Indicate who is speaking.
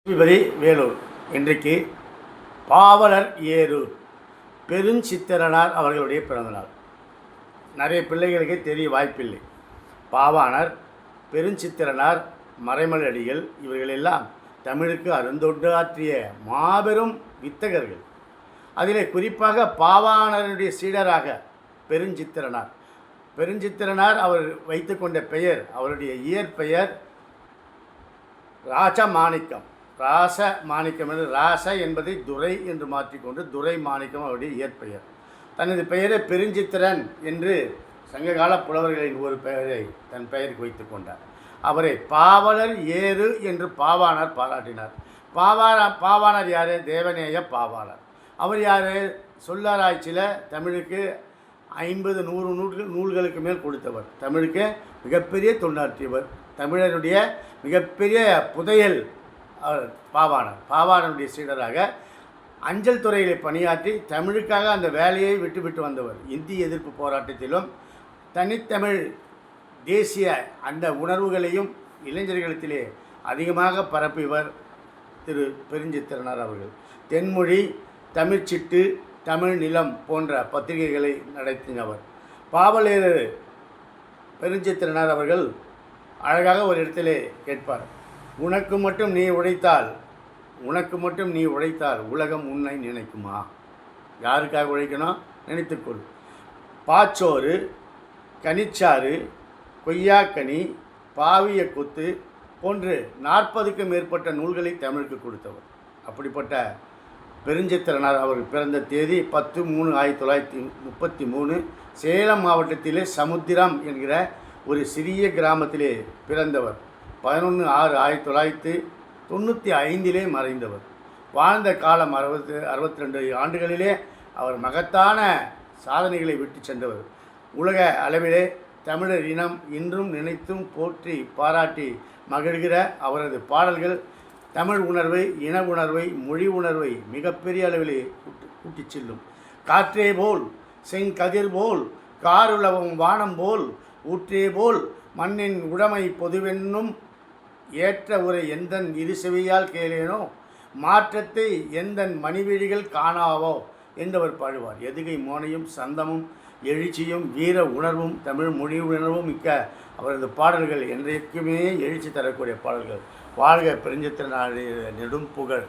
Speaker 1: ஸ்ரீபதி வேலூர். இன்றைக்கு பாவலர் ஏறு பெருஞ்சித்திரனார் அவர்களுடைய பிறந்தநாள். நிறைய பிள்ளைகளுக்கு தெரிய வாய்ப்பில்லை. பாவாணர், பெருஞ்சித்திரனார், மறைமலடிகள் இவர்களெல்லாம் தமிழுக்கு அருந்தொண்டு ஆற்றிய மாபெரும் வித்தகர்கள். அதிலே குறிப்பாக பாவாணருடைய சீடராக பெருஞ்சித்திரனார். பெருஞ்சித்திரனார் அவர் வைத்து கொண்ட பெயர், அவருடைய இயற்பெயர் ராசமாணிக்கம். ராசமாணிக்கம் என்று ராச என்பதை துரை என்று மாற்றிக்கொண்டு துரை மாணிக்கம் அவருடைய இயற்பெயர். தனது பெயரை பெருஞ்சித்திரன் என்று சங்ககால புலவர்களின் ஒரு பெயரை தன் பெயருக்கு வைத்து கொண்டார். அவரை பாவலர் ஏறு என்று பாவாணர் பாராட்டினார். பாவாணர் யார்? தேவநேய பாவாணர். அவர் யார்? சொல்லாராய்ச்சியில் தமிழுக்கு 50-100 நூல்களுக்கு மேல் கொடுத்தவர். தமிழுக்கு மிகப்பெரிய தொண்டாற்றியவர். தமிழருடைய மிகப்பெரிய புதையல் பாவாணருடைய சீடராக அஞ்சல் துறையில் பணியாற்றி தமிழுக்காக அந்த வேலையை விட்டுவிட்டு வந்தவர். இந்திய எதிர்ப்பு போராட்டத்திலும் தனித்தமிழ் தேசிய அந்த உணர்வுகளையும் இளைஞர்களிடத்திலே அதிகமாக பரப்பியவர் திரு பெருஞ்சித்திரனார் அவர்கள். தென்மொழி, தமிழ்ச்சிட்டு, தமிழ் நிலம் போன்ற பத்திரிகைகளை நடத்தினவர். பாவலர் பெருஞ்சித்திரனார் அவர்கள் அழகாக ஒரு இடத்திலே கேட்பார், உனக்கு மட்டும் நீ உழைத்தால் உலகம் உன்னை நினைக்குமா? யாருக்காக உழைக்கணும்? நினைத்துக்கொள். பாச்சோறு, கனிச்சாறு, கொய்யாக்கனி, பாவிய கொத்து போன்று 40க்கும் மேற்பட்ட நூல்களை தமிழுக்கு கொடுத்தவர். அப்படிப்பட்ட பெருஞ்சித்திரனார் அவர் பிறந்த தேதி 10/3/1933 சேலம் மாவட்டத்திலே சமுத்திரம் என்கிற ஒரு சிறிய கிராமத்திலே பிறந்தவர். 11/6/1995 மறைந்தவர். வாழ்ந்த காலம் 62 ஆண்டுகளிலே அவர் மகத்தான சாதனைகளை விட்டு சென்றவர். உலக அளவிலே தமிழர் இனம் இன்றும் நினைத்தும் போற்றி பாராட்டி மகிழ்கிற அவரது பாடல்கள் தமிழ் உணர்வை, இன உணர்வை, மொழி உணர்வை மிகப்பெரிய அளவிலே கூட்டிச் செல்லும். காற்றே போல், செங்கதிர் போல், காருளவும் வானம் போல், ஊற்றே போல், மண்ணின் உடைமை பொதுவென்னும் ஏற்ற உரை எந்தன் இருசெவியால் கேளேனோ, மாற்றத்தை எந்தன் மணிவிழிகள் காணாவோ என்றவர் பாடுவார். எதுகை மோனையும் சந்தமும் எழுச்சியும் வீர உணர்வும் தமிழ் மொழி உணர்வும் மிக்க அவரது பாடல்கள் என்றைக்குமே எழுச்சி தரக்கூடிய பாடல்கள். வாழ்க பெருஞ்சித்திரனாருடைய நெடும் புகழ்.